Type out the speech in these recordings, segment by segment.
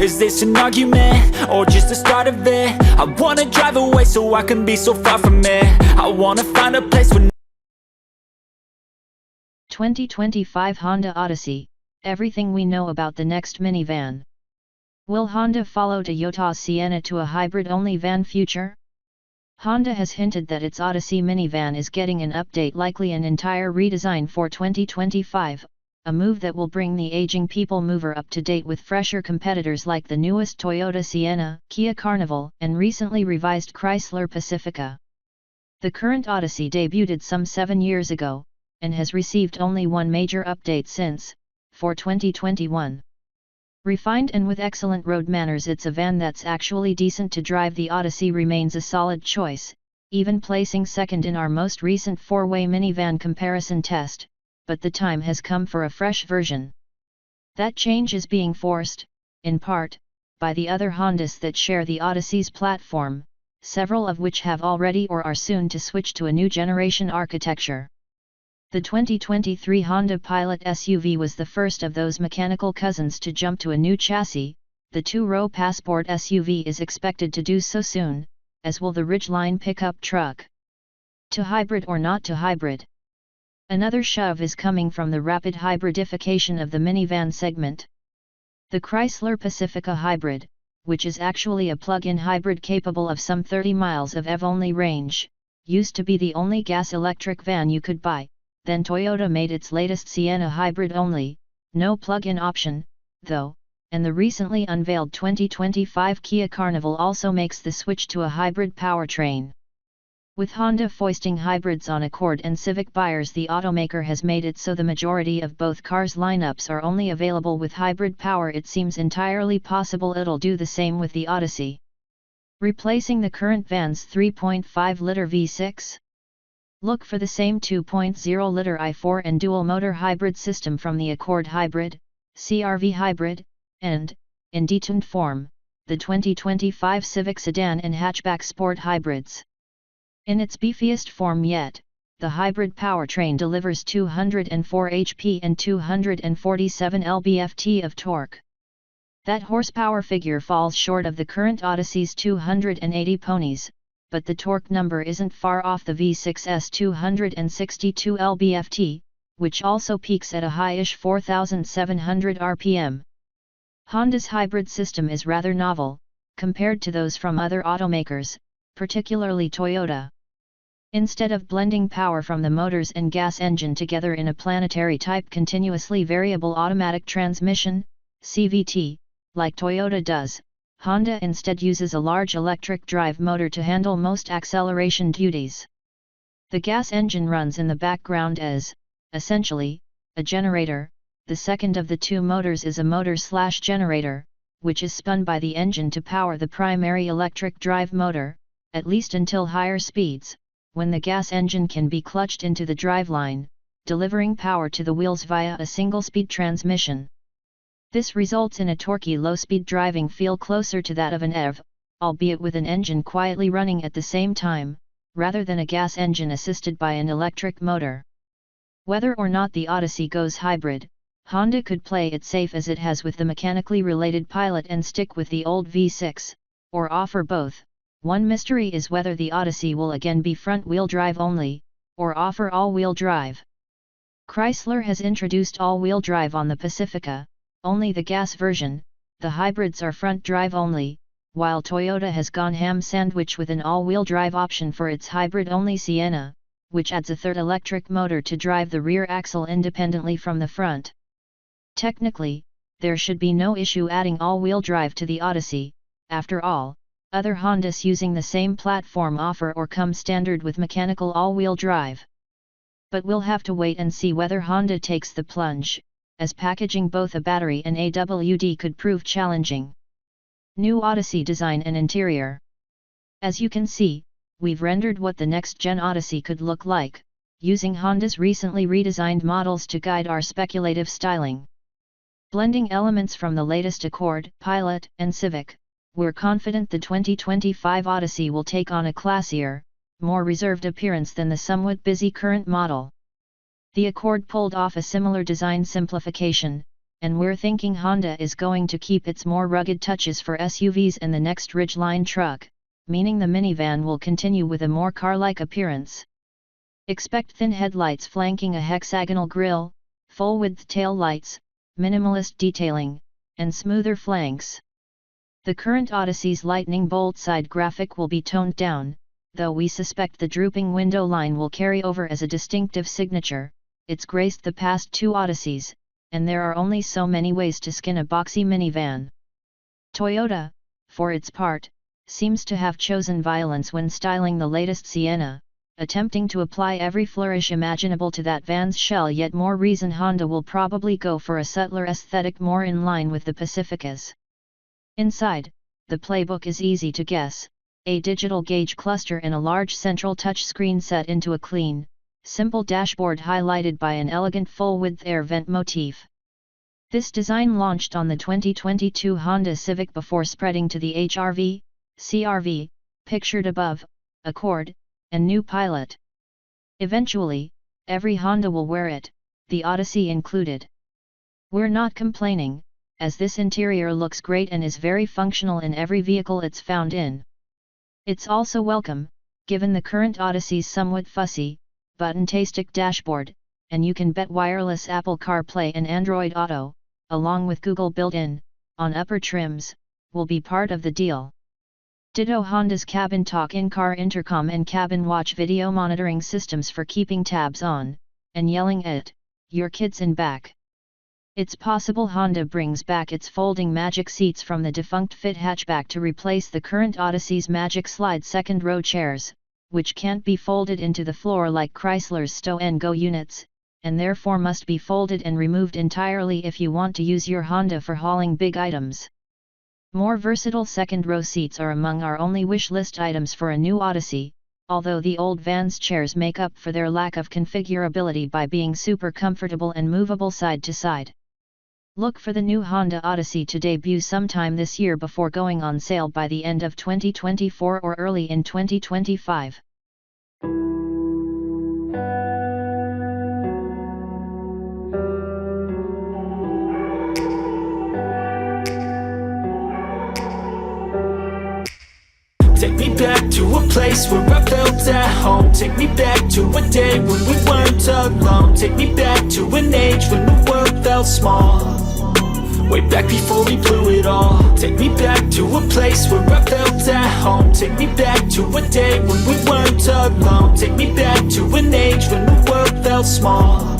Is this an argument, or just the start of it? I wanna drive away so I can be so far from it. I wanna find a place where 2025 Honda Odyssey, everything we know about the next minivan. Will Honda follow Toyota's Sienna to a hybrid-only van future? Honda has hinted that its Odyssey minivan is getting an update, likely an entire redesign for 2025, a move that will bring the aging people mover up to date with fresher competitors like the newest Toyota Sienna, Kia Carnival, and recently revised Chrysler Pacifica. The current Odyssey debuted some 7 years ago, and has received only one major update since, for 2021. Refined and with excellent road manners, it's a van that's actually decent to drive. The Odyssey remains a solid choice, even placing second in our most recent 4-way minivan comparison test, but the time has come for a fresh version. That change is being forced, in part, by the other Hondas that share the Odyssey's platform, several of which have already or are soon to switch to a new generation architecture. The 2023 Honda Pilot SUV was the first of those mechanical cousins to jump to a new chassis. The 2-row Passport SUV is expected to do so soon, as will the Ridgeline pickup truck. To hybrid or not to hybrid? Another shove is coming from the rapid hybridification of the minivan segment. The Chrysler Pacifica Hybrid, which is actually a plug-in hybrid capable of some 30 miles of EV-only range, used to be the only gas-electric van you could buy. Then Toyota made its latest Sienna hybrid only, no plug-in option, though, and the recently unveiled 2025 Kia Carnival also makes the switch to a hybrid powertrain. With Honda foisting hybrids on Accord and Civic buyers, the automaker has made it so the majority of both cars' lineups are only available with hybrid power. It seems entirely possible it'll do the same with the Odyssey. Replacing the current van's 3.5-liter V6? Look for the same 2.0-liter i4 and dual-motor hybrid system from the Accord Hybrid, CR-V Hybrid, and, in detuned form, the 2025 Civic Sedan and Hatchback Sport Hybrids. In its beefiest form yet, the hybrid powertrain delivers 204 HP and 247 lb-ft of torque. That horsepower figure falls short of the current Odyssey's 280 ponies, but the torque number isn't far off the V6's 262 lb-ft, which also peaks at a high-ish 4,700 rpm. Honda's hybrid system is rather novel, compared to those from other automakers, particularly Toyota. Instead of blending power from the motors and gas engine together in a planetary-type continuously variable automatic transmission, CVT, like Toyota does, Honda instead uses a large electric drive motor to handle most acceleration duties. The gas engine runs in the background as, essentially, a generator. The second of the two motors is a motor/generator, which is spun by the engine to power the primary electric drive motor, at least until higher speeds, when the gas engine can be clutched into the driveline, delivering power to the wheels via a single-speed transmission. This results in a torquey low-speed driving feel closer to that of an EV, albeit with an engine quietly running at the same time, rather than a gas engine assisted by an electric motor. Whether or not the Odyssey goes hybrid, Honda could play it safe as it has with the mechanically related Pilot and stick with the old V6, or offer both. One mystery is whether the Odyssey will again be front-wheel drive only, or offer all-wheel drive. Chrysler has introduced all-wheel drive on the Pacifica, only the gas version. The hybrids are front drive only, while Toyota has gone ham sandwich with an all-wheel drive option for its hybrid-only Sienna, which adds a third electric motor to drive the rear axle independently from the front. Technically, there should be no issue adding all-wheel drive to the Odyssey. After all, other Hondas using the same platform offer or come standard with mechanical all-wheel drive. But we'll have to wait and see whether Honda takes the plunge, as packaging both a battery and AWD could prove challenging. New Odyssey design and interior. As you can see, we've rendered what the next-gen Odyssey could look like, using Honda's recently redesigned models to guide our speculative styling. Blending elements from the latest Accord, Pilot, and Civic, we're confident the 2025 Odyssey will take on a classier, more reserved appearance than the somewhat busy current model. The Accord pulled off a similar design simplification, and we're thinking Honda is going to keep its more rugged touches for SUVs and the next Ridgeline truck, meaning the minivan will continue with a more car-like appearance. Expect thin headlights flanking a hexagonal grille, full-width tail lights, minimalist detailing, and smoother flanks. The current Odyssey's lightning bolt side graphic will be toned down, though we suspect the drooping window line will carry over as a distinctive signature. It's graced the past two Odysseys, and there are only so many ways to skin a boxy minivan. Toyota, for its part, seems to have chosen violence when styling the latest Sienna, attempting to apply every flourish imaginable to that van's shell. Yet more reason Honda will probably go for a subtler aesthetic more in line with the Pacificas. Inside, the playbook is easy to guess: a digital gauge cluster and a large central touchscreen set into a clean, simple dashboard highlighted by an elegant full-width air vent motif. This design launched on the 2022 Honda Civic before spreading to the HR-V, CR-V, pictured above, Accord, and new Pilot. Eventually, every Honda will wear it, the Odyssey included. We're not complaining, as this interior looks great and is very functional in every vehicle it's found in. It's also welcome, given the current Odyssey's somewhat fussy, button-tastic dashboard, and you can bet wireless Apple CarPlay and Android Auto, along with Google built-in, on upper trims, will be part of the deal. Ditto Honda's cabin talk in-car intercom and cabin watch video monitoring systems for keeping tabs on, and yelling at, your kids in back. It's possible Honda brings back its folding Magic seats from the defunct Fit hatchback to replace the current Odyssey's Magic Slide second-row chairs, which can't be folded into the floor like Chrysler's Stow and Go units, and therefore must be folded and removed entirely if you want to use your Honda for hauling big items. More versatile second-row seats are among our only wish list items for a new Odyssey, although the old van's chairs make up for their lack of configurability by being super comfortable and movable side to side. Look for the new Honda Odyssey to debut sometime this year before going on sale by the end of 2024 or early in 2025. Take me back to a place where I felt at home. Take me back to a day when we weren't alone. Take me back to an age when the world felt small. Way back before we blew it all. Take me back to a place where I felt at home. Take me back to a day when we weren't alone. Take me back to an age when the world felt small.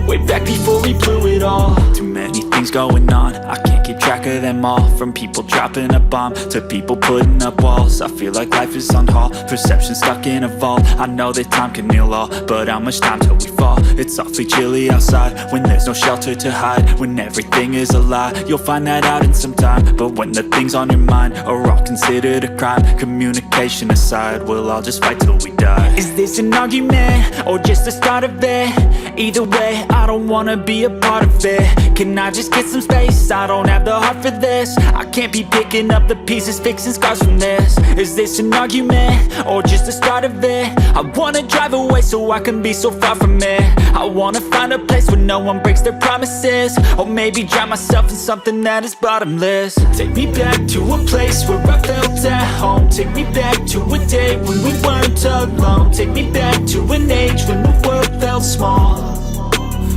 Way back before we blew it all. Too many things going on, I can't keep track of them all. From people dropping a bomb to people putting up walls. I feel like life is on hold, perception stuck in a vault. I know that time can heal all, but how much time till we fall? It's awfully chilly outside, when there's no shelter to hide. When everything is a lie, you'll find that out in some time. But when the things on your mind are all considered a crime, communication aside, we'll all just fight till we die. Is this an argument, or just the start of it? Either way, I don't wanna be a part of it. Can I just get some space? I don't have the heart for this. I can't be picking up the pieces, fixing scars from this. Is this an argument, or just the start of it? I wanna drive away so I can be so far from it. I wanna find a place where no one breaks their promises. Or maybe drown myself in something that is bottomless. Take me back to a place where I felt at home. Take me back to a day when we weren't alone. Take me back to an age when the world felt small.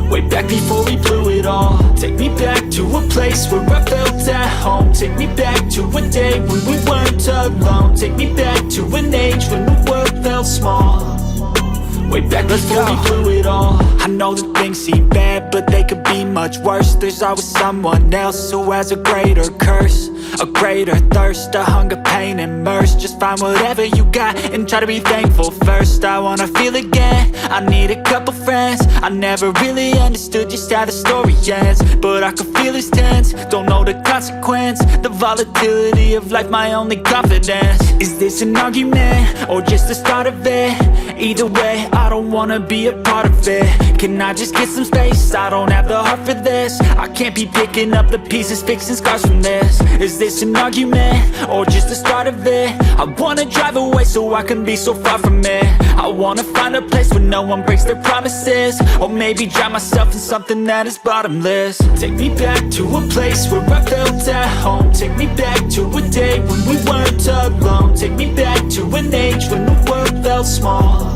Way back before we blew it all. Take me back to a place where I felt at home. Take me back to a day when we weren't alone. Take me back to an age when the world felt small. Way back before we blew it all. I know that things seem bad, but they could be much worse. There's always someone else who has a greater curse, a greater thirst, a hunger, pain, and mercy. Just find whatever you got and try to be thankful first. I wanna feel again, I need a couple friends. I never really understood just how the story ends, but I can feel it's tense, don't know the consequence. The volatility of life, my only confidence. Is this an argument, or just the start of it? Either way, I don't wanna be a part of it. Can I just get some space? I don't have the heart for this. I can't be picking up the pieces, fixing scars from this. Is this an argument, or just the start of it? I wanna drive away so I can be so far from it. I wanna find a place where no one breaks their promises. Or maybe drown myself in something that is bottomless. Take me back to a place where I felt at home. Take me back to a day when we weren't alone. Take me back to an age when the world felt small.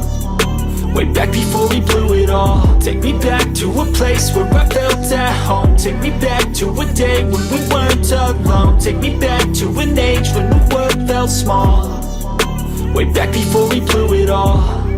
Way back before we blew it all. Take me back to a place where I felt at home. Take me back to a day when we weren't alone. Take me back to an age when the world felt small. Way back before we blew it all.